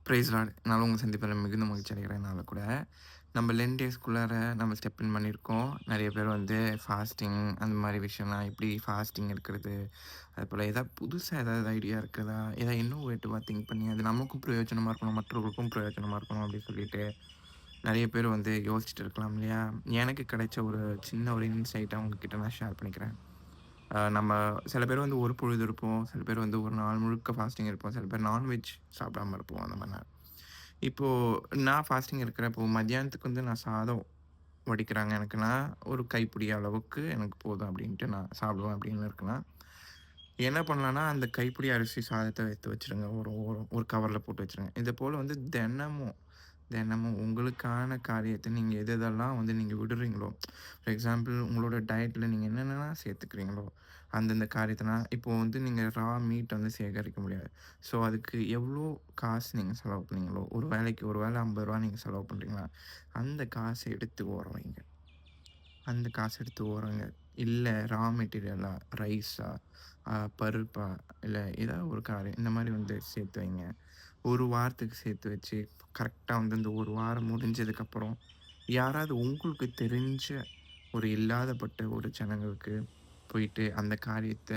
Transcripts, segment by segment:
Price Lord. நானும் உங்க சந்திப்பில மிகுந்த மகிழ்ச்சி அடைகிறேன். நாள கூட நம்ம லென் டேஸ்க்குள்ளார நம்ம ஸ்டெப் இன் பண்ணியிருக்கோம். நெறைய பேர் வந்து ஃபாஸ்டிங் அந்த மாரி விஷயம்லாம் எப்படி ஃபாஸ்டிங் இருக்கிறது, அதுபோல ஏதாவது புதுசா ஏதாவது ஐடியா இருக்குதா? ஏதாவது இன்னோவேட்டிவா திங்க் பண்ணி அது நமக்கும் பிரயோஜனமா இருக்கணும், மற்றவர்களுக்கும் பிரயோஜனமா இருக்கணும் அப்படின்னு சொல்லிட்டு நெறைய பேர் வந்து யோசிச்சுட்டு இருக்கலாம் இல்லையா? எனக்கு கிடைச்ச ஒரு சின்ன ஒரு இன்சைட்ட உங்ககிட்ட நான் ஷேர் பண்ணிக்கிறேன். நம்ம சில பேர் வந்து ஒரு பொழுது இருப்போம். சில பேர் வந்து ஒரு நாள் முழுக்க ஃபாஸ்டிங் இருப்போம். சில பேர் நான்வெஜ் சாப்பிடாம இருப்போம் அந்த மாரி நாள். இப்போ நான் ஃபாஸ்டிங் இருக்கிறப்போ மத்தியானத்துக்கு வந்து நான் சாதம் வடிக்கிறாங்க எனக்குன்னா, ஒரு கைப்பிடி அளவுக்கு எனக்கு போதும் அப்டின்ட்டு நான் சாப்பிடுவேன் அப்படின்னு இருக்குன்னா, என்ன பண்ணலான்னா, அந்த கைப்பிடி அரிசி சாதத்த எடுத்து வச்சுருங்க. ஒரு ஒரு ஒரு கவர்ல போட்டு வச்சுருங்க. இது போல வந்து தினமும் தினமும் உங்களுக்கான காரியத்த நீங்க எது எதெல்லாம் வந்து நீங்க விடுறீங்களோ, ஃபார் எக்ஸாம்பிள் உங்களோட டயட்ல நீங்க என்னென்னலாம் சேர்த்துக்கிறீங்களோ, அந்தந்த காரியத்தனா இப்போ வந்து நீங்க மீட் வந்து சேகரிக்க முடியாது. ஸோ, அதுக்கு எவ்வளோ காசு நீங்க செலவு பண்ணீங்களோ, ஒரு வேளைக்கு ஒரு வேள ரூ. 50 நீங்க செலவு பண்றீங்களா, அந்த காச எடுத்து ஓரம் வைங்க. அந்த காசு எடுத்து ஓரங்க. இல்ல மெட்டீரியலா, ரைஸா, பருப்பா, இல்ல ஏதாவது ஒரு காரியம் இந்த மாரி வந்து சேர்த்து வைங்க. 1 வாரத்துக்கு சேர்த்து வச்சு, கரெக்ட்டா வந்து இந்த 1 வாரம் முடிஞ்சதுக்கப்புறம், யாராவது உங்களுக்கு தெரிஞ்ச ஒரு இல்லாதப்பட்ட ஒரு ஜனங்களுக்கு போயிட்டு அந்த காரியத்த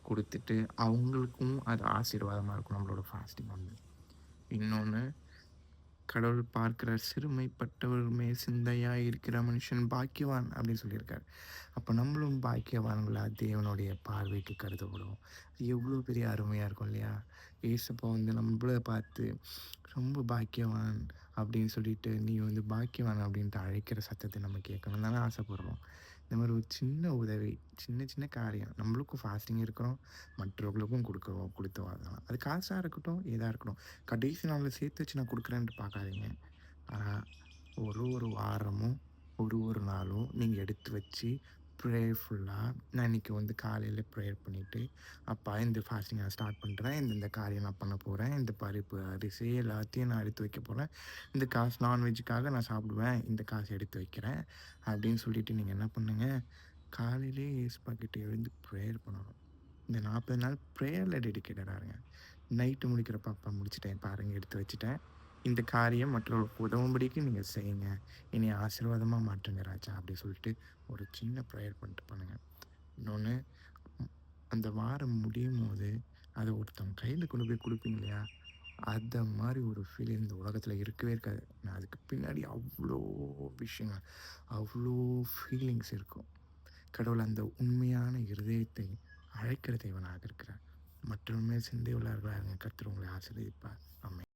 குடுத்துட்டு, அவங்களுக்கும் அது ஆசீர்வாதமா இருக்கும் நம்மளோட ஃபாஸ்டிங் வந்து. இன்னொன்னு கடவுள் பார்க்கிறார் சிறுமைப்பட்டவர் மேல் சிந்தையாய் இருக்கிற மனுஷன் பாக்கியவான் அப்படின்னு சொல்லியிருக்காரு. அப்ப நம்மளும் பாக்கியவான்களா தேவனுடைய பார்வைக்கு கருதப்படுவோம். அது எவ்வளோ பெரிய அருமையா இருக்கும் இல்லையா? ஏசப்பா வந்து நம்மள பார்த்து ரொம்ப பாக்கியவான் அப்படின்னு சொல்லிட்டு, நீ வந்து பாக்கியவான் அப்படின்ட்டு அழைக்கிற சத்தத்த நம்ம கேட்கணும்னு தானே ஆசைப்படுறோம். இந்த மாரி ஒரு சின்ன உதவி, சின்ன சின்ன காரியம் நம்மளுக்கும் ஃபாஸ்டிங் இருக்கிறோம், மற்றவர்களுக்கும் குடுத்து வாழலாம். அது காசா இருக்கட்டும், எதா இருக்கட்டும். கடைசி நாள்ல சேர்த்து வச்சு நான் குடுக்குறேன்ட்டு பார்க்காதீங்க. ஆனா, ஒரு ஒரு வாரமும், ஒரு ஒரு நாளும் நீங்க எடுத்து வச்சு ப்ரேயர்ஃபுல்லா நான் இன்னைக்கு வந்து காலையில ப்ரேயர் பண்ணிட்டு, அப்பா இந்த ஃபாஸ்டிங் நான் ஸ்டார்ட் பண்றேன். இந்த காரியம் நான் பண்ண போறேன். இந்த பருப்பு, அரிசி எல்லாத்தையும் நான் எடுத்து வைக்க போறேன். இந்த காசு நான்வெஜ்ஜுக்காக நான் சாப்பிடுவேன். இந்த காசு எடுத்து வைக்கிறேன். அப்படின்னு சொல்லிட்டு நீங்க என்ன பண்ணுங்க, காலையிலேயே ஏசப்பா கிட்ட எழுந்து ப்ரேயர் பண்ணணும். இந்த 40 நாள் ப்ரேயர்ல டெடிகேட்டடா இருங்க. நைட்டு முடிக்கிறப்ப, "அப்பா முடிச்சுட்டேன் பாருங்க, எடுத்து வச்சுட்டேன். இந்த காரியம் மற்றவர்களுக்கு உதவும்படிக்கு நீங்க செய்யுங்க. என்னைய ஆசீர்வாதமா மாற்றுங்க ராஜா" அப்படி சொல்லிட்டு ஒரு சின்ன ப்ரேயர் பண்ணிட்டு பண்ணுங்க. இன்னொன்னு, ம் அந்த வாரம் முடியும்போது, அத ஒருத்தவங்க கையில கொண்டு போய் குடுப்பீங்க இல்லையா? அத மாரி ஒரு ஃபீல் இந்த உலகத்தில இருக்கவே இருக்காது. நான் அதுக்கு பின்னாடி அவ்ளோ விஷயங்கள், அவ்ளோ ஃபீலிங்ஸ் இருக்கும். கடவுள் அந்த உண்மையான இருதயத்தை அழைக்கிற தேவனாக இருக்கிறார். மற்றவர்கள் மேல் சிந்தை உள்ளவர்களாக இருங்க. கர்த்தர் உங்களை ஆசீர்வதிப்பார். ஆமென்.